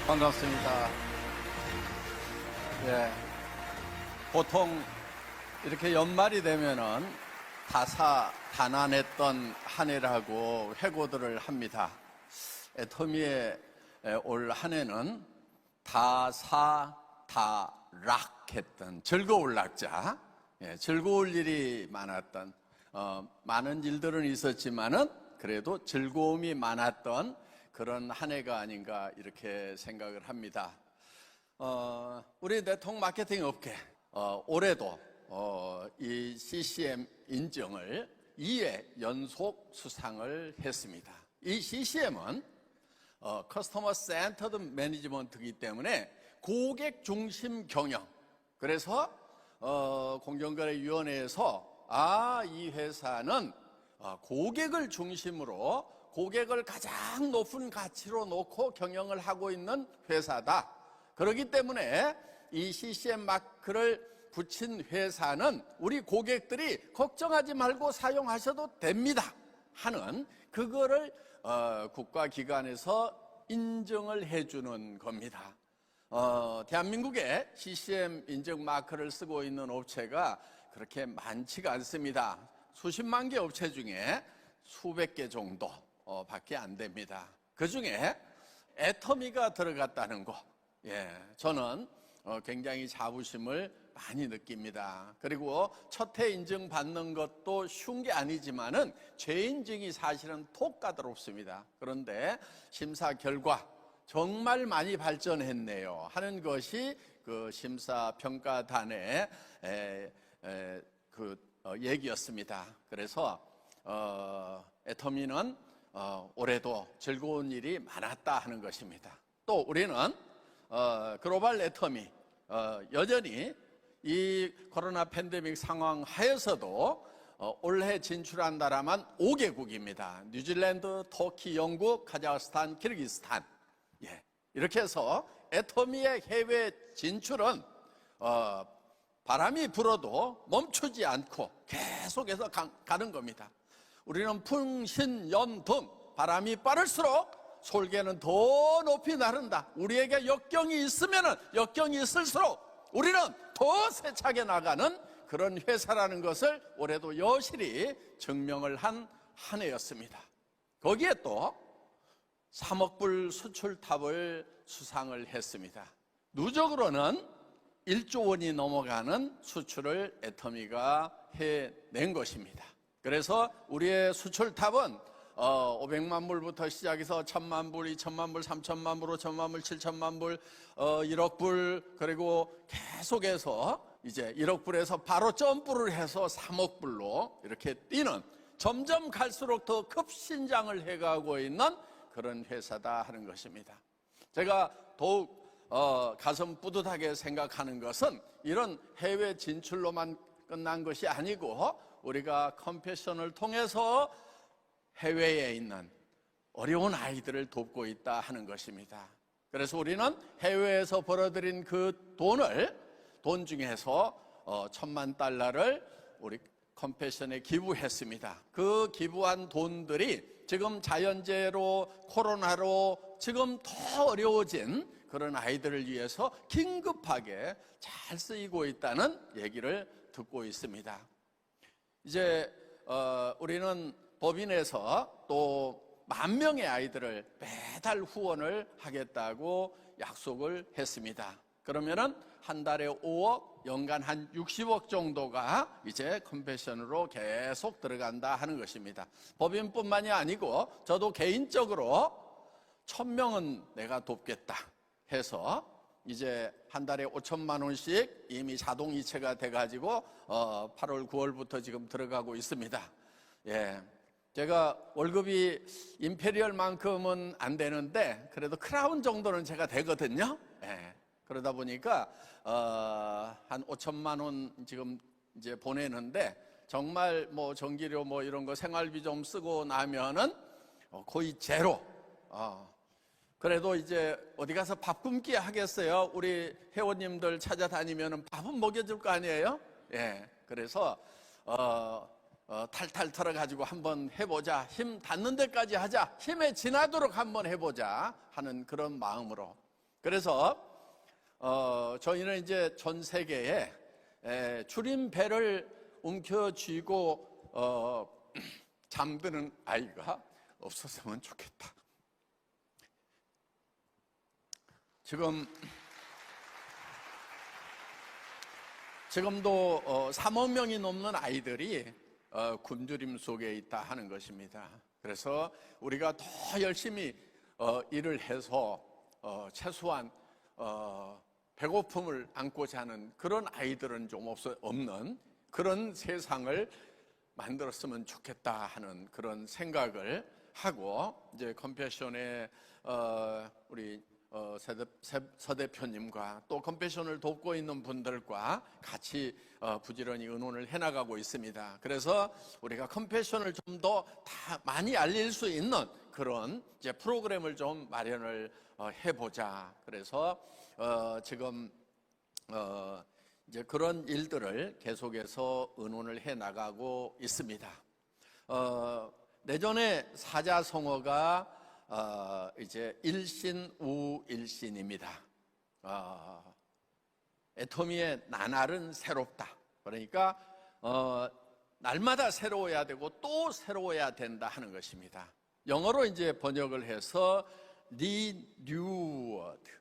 반갑습니다. 예. 보통 이렇게 연말이 되면은 다사다난했던 한 해라고 회고들을 합니다. 애터미의 올 한 해는 다사다락했던 즐거울 낙자, 즐거울 일이 많았던, 많은 일들은 있었지만은 그래도 즐거움이 많았던 그런 한 해가 아닌가 이렇게 생각을 합니다. 우리 네트워크 마케팅 업계 올해도 이 CCM 인증을 2회 연속 수상을 했습니다. 이 CCM은 커스터머 센터드 매니지먼트이기 때문에 고객 중심 경영. 그래서 공정거래위원회에서 이 회사는 고객을 중심으로 고객을 가장 높은 가치로 놓고 경영을 하고 있는 회사다. 그렇기 때문에 이 CCM 마크를 붙인 회사는 우리 고객들이 걱정하지 말고 사용하셔도 됩니다 하는 그거를 국가기관에서 인정을 해주는 겁니다. 대한민국에 CCM 인증 마크를 쓰고 있는 업체가 그렇게 많지가 않습니다. 수십만 개 업체 중에 수백 개 정도 밖에 안 됩니다. 그 중에 애터미가 들어갔다는 거, 저는 굉장히 자부심을 많이 느낍니다. 그리고 첫 해 인증 받는 것도 쉬운 게 아니지만은 재인증이 사실은 톡 까다롭습니다. 그런데 심사 결과 정말 많이 발전했네요 하는 것이 그 심사평가단의 얘기였습니다. 그래서 애터미는 올해도 즐거운 일이 많았다 하는 것입니다. 또 우리는 글로벌 애터미 여전히 이 코로나 팬데믹 상황 하에서도 올해 진출한 나라만 5개국입니다. 뉴질랜드, 터키, 영국, 카자흐스탄, 키르기스탄. 이렇게 해서 애터미의 해외 진출은 바람이 불어도 멈추지 않고 계속해서 가는 겁니다. 우리는 풍신연등, 바람이 빠를수록 솔개는 더 높이 나른다. 우리에게 역경이 있으면 역경이 있을수록 우리는 더 세차게 나가는 그런 회사라는 것을 올해도 여실히 증명을 한 해였습니다. 거기에 또 3억 불 수출탑을 수상을 했습니다. 누적으로는 1조 원이 넘어가는 수출을 애터미가 해낸 것입니다. 그래서 우리의 수출탑은 500만 불부터 시작해서 1000만 불, 2000만 불, 3000만 불, 5000만 불, 7000만 불, 1억 불, 그리고 계속해서 이제 1억 불에서 바로 점프를 해서 3억 불로 이렇게 뛰는, 점점 갈수록 더 급신장을 해가고 있는 그런 회사다 하는 것입니다. 제가 더욱 가슴 뿌듯하게 생각하는 것은 이런 해외 진출로만 끝난 것이 아니고 우리가 컴패션을 통해서 해외에 있는 어려운 아이들을 돕고 있다 하는 것입니다. 그래서 우리는 해외에서 벌어들인 그 돈 중에서 $10,000,000를 우리 컴패션에 기부했습니다. 그 기부한 돈들이 지금 자연재해로 코로나로 지금 더 어려워진 그런 아이들을 위해서 긴급하게 잘 쓰이고 있다는 얘기를 듣고 있습니다. 이제 우리는 법인에서 또 10,000명의 아이들을 매달 후원을 하겠다고 약속을 했습니다. 그러면은 한 달에 5억, 연간 한 60억 정도가 이제 컴패션으로 계속 들어간다 하는 것입니다. 법인뿐만이 아니고 저도 개인적으로 1000명은 내가 돕겠다 해서 이제 한 달에 5천만 원씩 이미 자동 이체가 돼가지고 8월, 9월부터 지금 들어가고 있습니다. 제가 월급이 임페리얼만큼은 안 되는데 그래도 크라운 정도는 제가 되거든요. 그러다 보니까 한 5천만 원 지금 이제 보내는데 정말 뭐 전기료 뭐 이런 거 생활비 좀 쓰고 나면은 거의 제로. 그래도 이제 어디 가서 밥 굶기 하겠어요? 우리 회원님들 찾아다니면은 밥은 먹여줄 거 아니에요? 그래서 탈탈 털어가지고 한번 해보자, 힘 닿는 데까지 하자, 힘에 지나도록 한번 해보자 하는 그런 마음으로 그래서 저희는 이제 전 세계에 줄임배를 움켜쥐고 잠드는 아이가 없었으면 좋겠다. 지금도 3억 명이 넘는 아이들이 굶주림 속에 있다 하는 것입니다. 그래서 우리가 더 열심히 일을 해서 최소한 배고픔을 안고자 하는 그런 아이들은 좀 없는 그런 세상을 만들었으면 좋겠다 하는 그런 생각을 하고, 이제 컴패션의 우리 서 대표님과 또 컴패션을 돕고 있는 분들과 같이 부지런히 의논을 해나가고 있습니다. 그래서 우리가 컴패션을 좀 더 다 많이 알릴 수 있는 그런 이제 프로그램을 좀 마련을 해보자. 그래서 지금 이제 그런 일들을 계속해서 의논을 해나가고 있습니다. 내년에 사자성어가 이제 일신우일신입니다. 애터미의 나날은 새롭다. 그러니까 날마다 새로워야 되고 또 새로워야 된다 하는 것입니다. 영어로 이제 번역을 해서 renewed,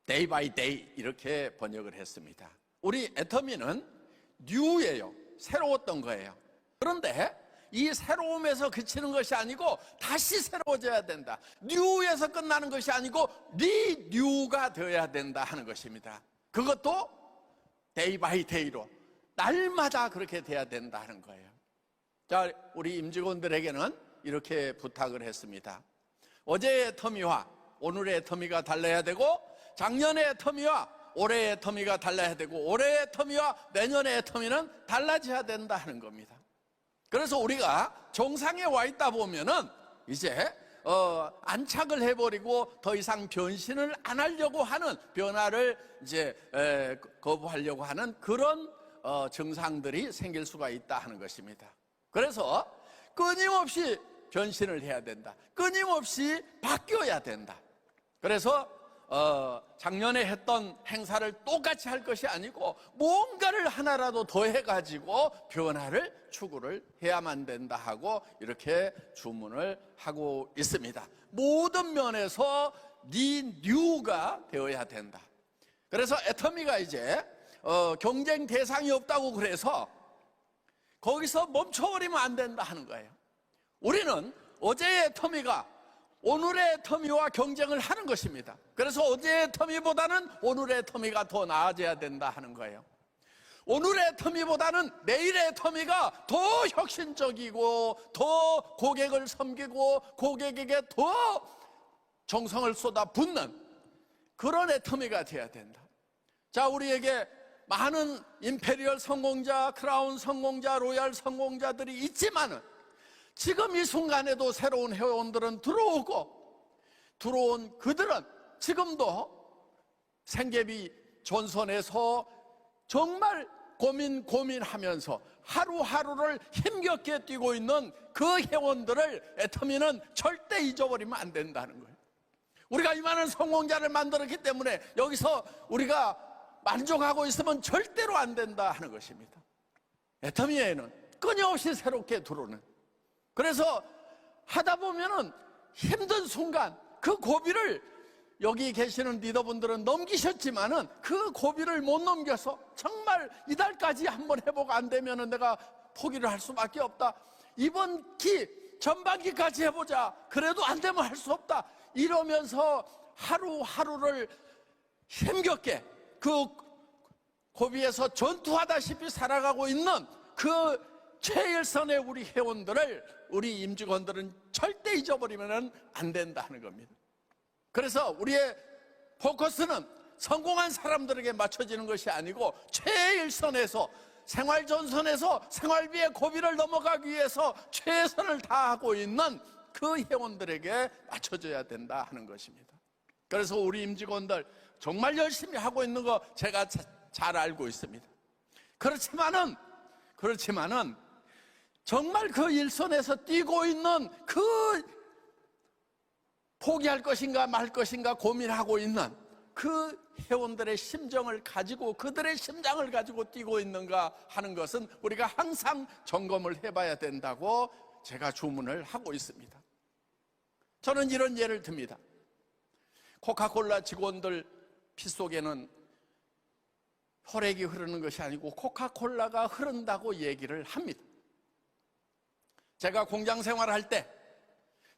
day by day 이렇게 번역을 했습니다. 우리 애터미는 new예요. 새로웠던 거예요. 그런데 이 새로움에서 그치는 것이 아니고 다시 새로워져야 된다. 뉴에서 끝나는 것이 아니고 리뉴가 되어야 된다 하는 것입니다. 그것도 데이 바이 데이로 날마다 그렇게 돼야 된다 하는 거예요. 자, 우리 임직원들에게는 이렇게 부탁을 했습니다. 어제의 터미와 오늘의 터미가 달라야 되고, 작년의 터미와 올해의 터미가 달라야 되고, 올해의 터미와 내년의 터미는 달라져야 된다 하는 겁니다. 그래서 우리가 정상에 와 있다 보면은 이제 안착을 해버리고 더 이상 변신을 안 하려고 하는, 변화를 이제 거부하려고 하는 그런 증상들이 생길 수가 있다 하는 것입니다. 그래서 끊임없이 변신을 해야 된다. 끊임없이 바뀌어야 된다. 그래서 작년에 했던 행사를 똑같이 할 것이 아니고 뭔가를 하나라도 더 해가지고 변화를 추구를 해야만 된다 하고 이렇게 주문을 하고 있습니다. 모든 면에서 리뉴가 되어야 된다. 그래서 애터미가 이제 경쟁 대상이 없다고 그래서 거기서 멈춰버리면 안 된다 하는 거예요. 우리는 어제의 터미가 오늘의 터미와 경쟁을 하는 것입니다. 그래서 어제의 터미보다는 오늘의 터미가 더 나아져야 된다 하는 거예요. 오늘의 터미보다는 내일의 터미가 더 혁신적이고 더 고객을 섬기고 고객에게 더 정성을 쏟아붓는 그런 애터미가 돼야 된다. 자, 우리에게 많은 임페리얼 성공자, 크라운 성공자, 로얄 성공자들이 있지만은 지금 이 순간에도 새로운 회원들은 들어온 그들은 지금도 생계비 전선에서 정말 고민하면서 하루하루를 힘겹게 뛰고 있는 그 회원들을 애터미는 절대 잊어버리면 안 된다는 거예요. 우리가 이 많은 성공자를 만들었기 때문에 여기서 우리가 만족하고 있으면 절대로 안 된다 하는 것입니다. 애터미에는 끊임없이 새롭게 들어오는, 그래서 하다 보면은 힘든 순간 그 고비를 여기 계시는 리더분들은 넘기셨지만은 그 고비를 못 넘겨서 정말 이달까지 한번 해보고 안 되면은 내가 포기를 할 수밖에 없다. 이번 기 전반기까지 해보자. 그래도 안 되면 할 수 없다. 이러면서 하루하루를 힘겹게 그 고비에서 전투하다시피 살아가고 있는 그 최일선의 우리 회원들을, 우리 임직원들은 절대 잊어버리면 안 된다는 겁니다. 그래서 우리의 포커스는 성공한 사람들에게 맞춰지는 것이 아니고 최일선에서, 생활전선에서 생활비의 고비를 넘어가기 위해서 최선을 다하고 있는 그 회원들에게 맞춰져야 된다 하는 것입니다. 그래서 우리 임직원들 정말 열심히 하고 있는 거 제가 잘 알고 있습니다. 그렇지만은 정말 그 일선에서 뛰고 있는 그 포기할 것인가 말 것인가 고민하고 있는 그 회원들의 심정을 가지고, 그들의 심장을 가지고 뛰고 있는가 하는 것은 우리가 항상 점검을 해봐야 된다고 제가 주문을 하고 있습니다. 저는 이런 예를 듭니다. 코카콜라 직원들 피 속에는 혈액이 흐르는 것이 아니고 코카콜라가 흐른다고 얘기를 합니다. 제가 공장 생활할 때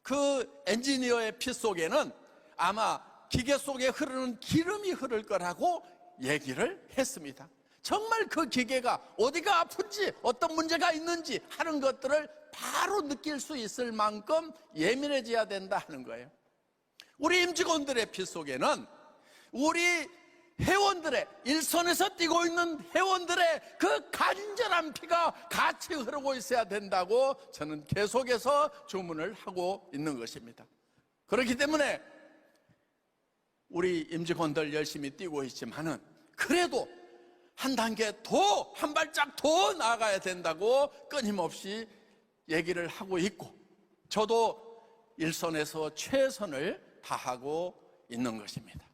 그 엔지니어의 피 속에는 아마 기계 속에 흐르는 기름이 흐를 거라고 얘기를 했습니다. 정말 그 기계가 어디가 아픈지 어떤 문제가 있는지 하는 것들을 바로 느낄 수 있을 만큼 예민해져야 된다 하는 거예요. 우리 임직원들의 피 속에는 우리 회원들의, 일선에서 뛰고 있는 회원들의 그 간절한 피가 같이 흐르고 있어야 된다고 저는 계속해서 주문을 하고 있는 것입니다. 그렇기 때문에 우리 임직원들 열심히 뛰고 있지만은 그래도 한 단계 더, 한 발짝 더 나아가야 된다고 끊임없이 얘기를 하고 있고, 저도 일선에서 최선을 다하고 있는 것입니다.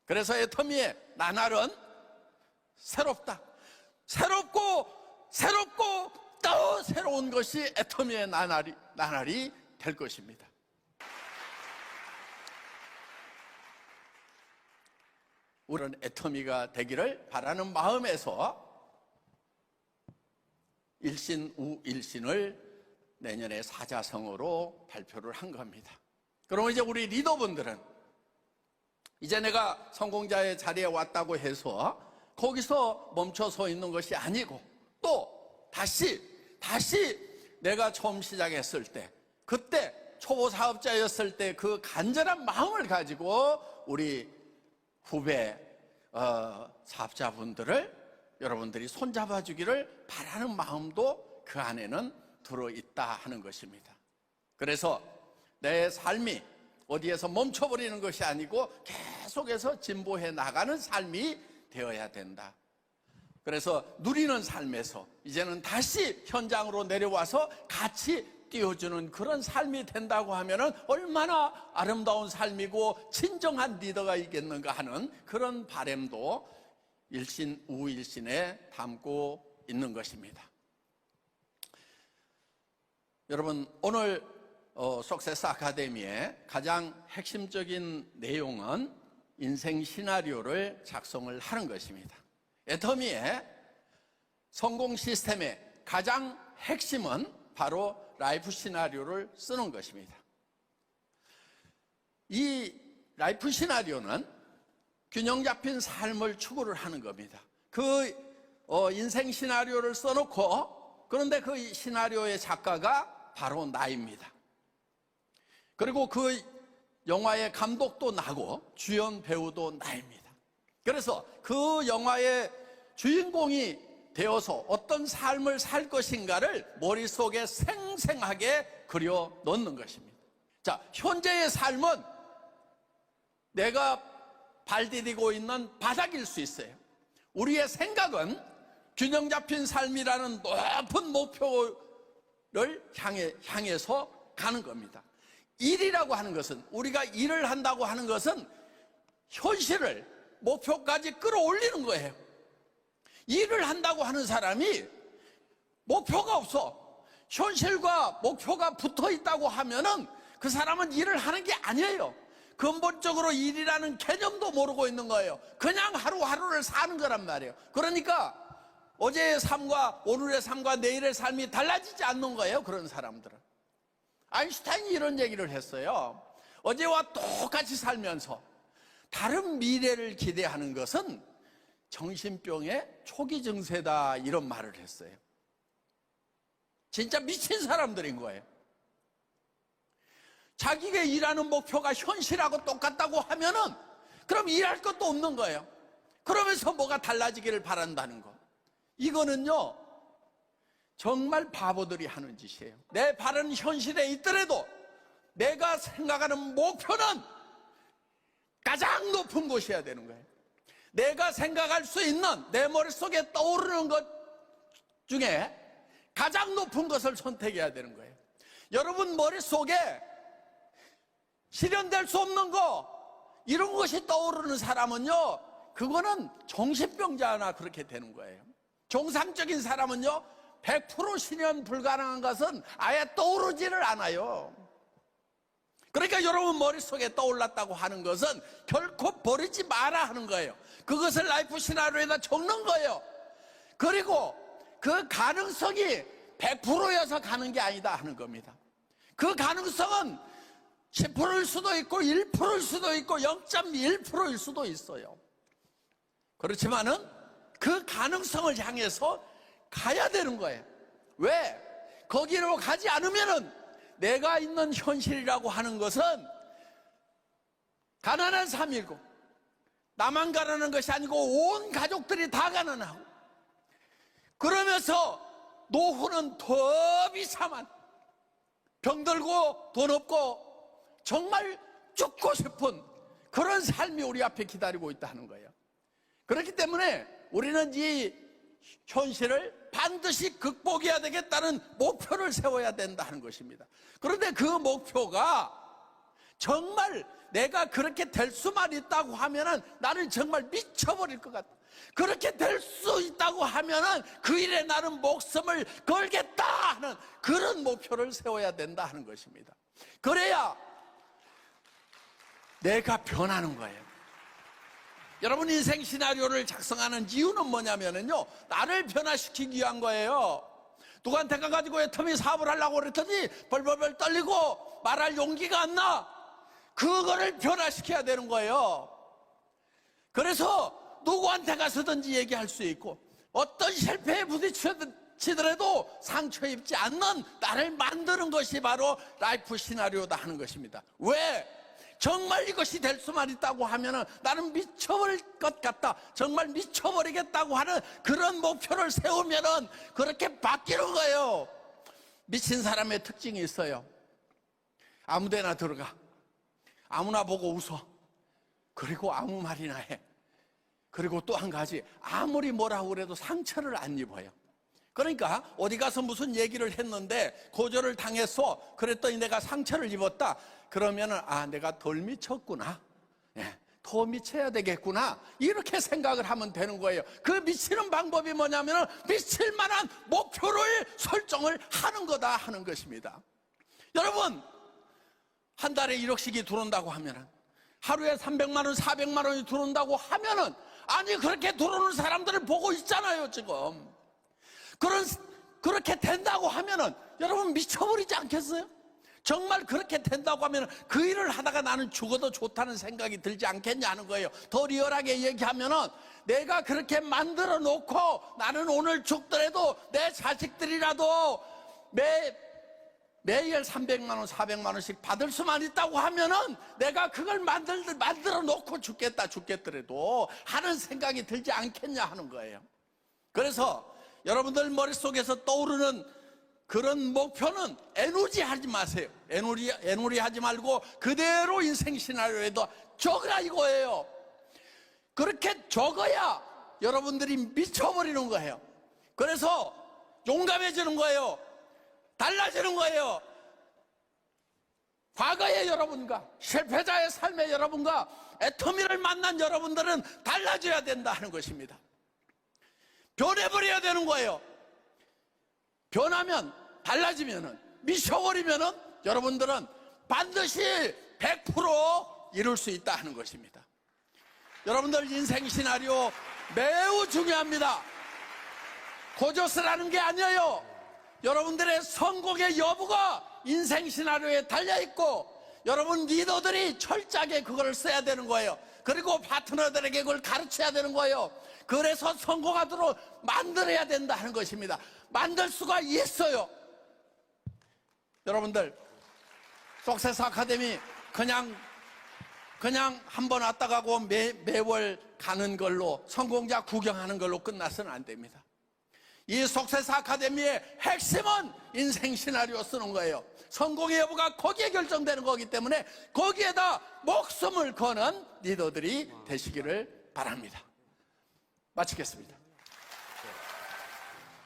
그래서 애터미의 나날은 새롭다. 새롭고 또 새로운 것이 애터미의 나날이 될 것입니다. 우리는 애터미가 되기를 바라는 마음에서 일신 우일신을 내년에 사자성어로 발표를 한 겁니다. 그러면 이제 우리 리더분들은 이제 내가 성공자의 자리에 왔다고 해서 거기서 멈춰 서 있는 것이 아니고, 또 다시 내가 처음 시작했을 때, 그때 초보 사업자였을 때 그 간절한 마음을 가지고 우리 후배 사업자분들을 여러분들이 손잡아 주기를 바라는 마음도 그 안에는 들어있다 하는 것입니다. 그래서 내 삶이 어디에서 멈춰버리는 것이 아니고 계속해서 진보해 나가는 삶이 되어야 된다. 그래서 누리는 삶에서 이제는 다시 현장으로 내려와서 같이 띄워주는 그런 삶이 된다고 하면 얼마나 아름다운 삶이고 진정한 리더가 있겠는가 하는 그런 바람도 일신 우일신에 담고 있는 것입니다. 여러분, 오늘 석세스 아카데미의 가장 핵심적인 내용은 인생 시나리오를 작성을 하는 것입니다. 애터미의 성공 시스템의 가장 핵심은 바로 라이프 시나리오를 쓰는 것입니다. 이 라이프 시나리오는 균형 잡힌 삶을 추구를 하는 겁니다. 그 인생 시나리오를 써놓고, 그런데 그 시나리오의 작가가 바로 나입니다. 그리고 그 영화의 감독도 나고 주연 배우도 나입니다. 그래서 그 영화의 주인공이 되어서 어떤 삶을 살 것인가를 머릿속에 생생하게 그려 넣는 것입니다. 자, 현재의 삶은 내가 발디디고 있는 바닥일 수 있어요. 우리의 생각은 균형 잡힌 삶이라는 높은 목표를 향해서 가는 겁니다. 일이라고 하는 것은, 우리가 일을 한다고 하는 것은 현실을 목표까지 끌어올리는 거예요. 일을 한다고 하는 사람이 목표가 없어, 현실과 목표가 붙어 있다고 하면은 그 사람은 일을 하는 게 아니에요. 근본적으로 일이라는 개념도 모르고 있는 거예요. 그냥 하루하루를 사는 거란 말이에요. 그러니까 어제의 삶과 오늘의 삶과 내일의 삶이 달라지지 않는 거예요, 그런 사람들은. 아인슈타인이 이런 얘기를 했어요. 어제와 똑같이 살면서 다른 미래를 기대하는 것은 정신병의 초기 증세다, 이런 말을 했어요. 진짜 미친 사람들인 거예요. 자기가 일하는 목표가 현실하고 똑같다고 하면은 그럼 일할 것도 없는 거예요. 그러면서 뭐가 달라지기를 바란다는 거, 이거는요 정말 바보들이 하는 짓이에요. 내 바른 현실에 있더라도 내가 생각하는 목표는 가장 높은 곳이어야 되는 거예요. 내가 생각할 수 있는, 내 머릿속에 떠오르는 것 중에 가장 높은 것을 선택해야 되는 거예요. 여러분 머릿속에 실현될 수 없는 거, 이런 것이 떠오르는 사람은요, 그거는 정신병자나 그렇게 되는 거예요. 정상적인 사람은요, 100% 실현 불가능한 것은 아예 떠오르지를 않아요. 그러니까 여러분 머릿속에 떠올랐다고 하는 것은 결코 버리지 마라 하는 거예요. 그것을 라이프 시나리오에다 적는 거예요. 그리고 그 가능성이 100%여서 가는 게 아니다 하는 겁니다. 그 가능성은 10%일 수도 있고 1%일 수도 있고 0.1%일 수도 있어요. 그렇지만은 그 가능성을 향해서 가야 되는 거예요. 왜? 거기로 가지 않으면은 내가 있는 현실이라고 하는 것은 가난한 삶이고, 나만 가난한 것이 아니고 온 가족들이 다 가난하고, 그러면서 노후는 더 비참한, 병들고 돈 없고 정말 죽고 싶은 그런 삶이 우리 앞에 기다리고 있다는 거예요. 그렇기 때문에 우리는 이 현실을 반드시 극복해야 되겠다는 목표를 세워야 된다는 것입니다. 그런데 그 목표가 정말 내가 그렇게 될 수만 있다고 하면은 나는 정말 미쳐버릴 것 같다. 그렇게 될 수 있다고 하면은 그 일에 나는 목숨을 걸겠다 하는 그런 목표를 세워야 된다 하는 것입니다. 그래야 내가 변하는 거예요. 여러분, 인생 시나리오를 작성하는 이유는 뭐냐면요, 나를 변화시키기 위한 거예요. 누구한테 가가지고 애터미 사업을 하려고 그랬더니 벌벌벌 떨리고 말할 용기가 안 나. 그거를 변화시켜야 되는 거예요. 그래서 누구한테 가서든지 얘기할 수 있고, 어떤 실패에 부딪히더라도 상처 입지 않는 나를 만드는 것이 바로 라이프 시나리오다 하는 것입니다. 왜? 정말 이것이 될 수만 있다고 하면은 나는 미쳐버릴 것 같다, 정말 미쳐버리겠다고 하는 그런 목표를 세우면은 그렇게 바뀌는 거예요. 미친 사람의 특징이 있어요. 아무데나 들어가, 아무나 보고 웃어, 그리고 아무 말이나 해. 그리고 또 한 가지, 아무리 뭐라고 그래도 상처를 안 입어요. 그러니까 어디 가서 무슨 얘기를 했는데 고절을 당했어. 그랬더니 내가 상처를 입었다. 그러면은 내가 덜 미쳤구나, 더 미쳐야 되겠구나, 이렇게 생각을 하면 되는 거예요. 그 미치는 방법이 뭐냐면은 미칠 만한 목표를 설정을 하는 거다 하는 것입니다. 여러분, 한 달에 1억씩이 들어온다고 하면은, 하루에 300만 원, 400만 원이 들어온다고 하면은, 아니 그렇게 들어오는 사람들을 보고 있잖아요 지금. 그렇게 된다고 하면은 여러분 미쳐버리지 않겠어요? 정말 그렇게 된다고 하면 그 일을 하다가 나는 죽어도 좋다는 생각이 들지 않겠냐는 거예요. 더 리얼하게 얘기하면은, 내가 그렇게 만들어 놓고 나는 오늘 죽더라도 내 자식들이라도 매일 300만 원, 400만 원씩 받을 수만 있다고 하면은 내가 그걸 만들어 놓고 죽겠더라도 하는 생각이 들지 않겠냐 하는 거예요. 그래서 여러분들 머릿속에서 떠오르는 그런 목표는 애누지 하지 마세요. 애누리 하지 말고 그대로 인생 시나리오에도 적으라 이거예요. 그렇게 적어야 여러분들이 미쳐버리는 거예요. 그래서 용감해지는 거예요. 달라지는 거예요. 과거의 여러분과 실패자의 삶의 여러분과 애터미를 만난 여러분들은 달라져야 된다 하는 것입니다. 변해버려야 되는 거예요. 변하면, 달라지면은, 미쳐버리면은 여러분들은 반드시 100% 이룰 수 있다 하는 것입니다. 여러분들 인생 시나리오 매우 중요합니다. 고조스라는 게 아니에요. 여러분들의 성공의 여부가 인생 시나리오에 달려있고, 여러분 리더들이 철저하게 그걸 써야 되는 거예요. 그리고 파트너들에게 그걸 가르쳐야 되는 거예요. 그래서 성공하도록 만들어야 된다 하는 것입니다. 만들 수가 있어요. 여러분들, 석세스 아카데미 그냥 한 번 왔다 가고 매월 가는 걸로, 성공자 구경하는 걸로 끝나서는 안 됩니다. 이 석세스 아카데미의 핵심은 인생 시나리오 쓰는 거예요. 성공의 여부가 거기에 결정되는 거기 때문에 거기에다 목숨을 거는 리더들이 되시기를 바랍니다. 마치겠습니다.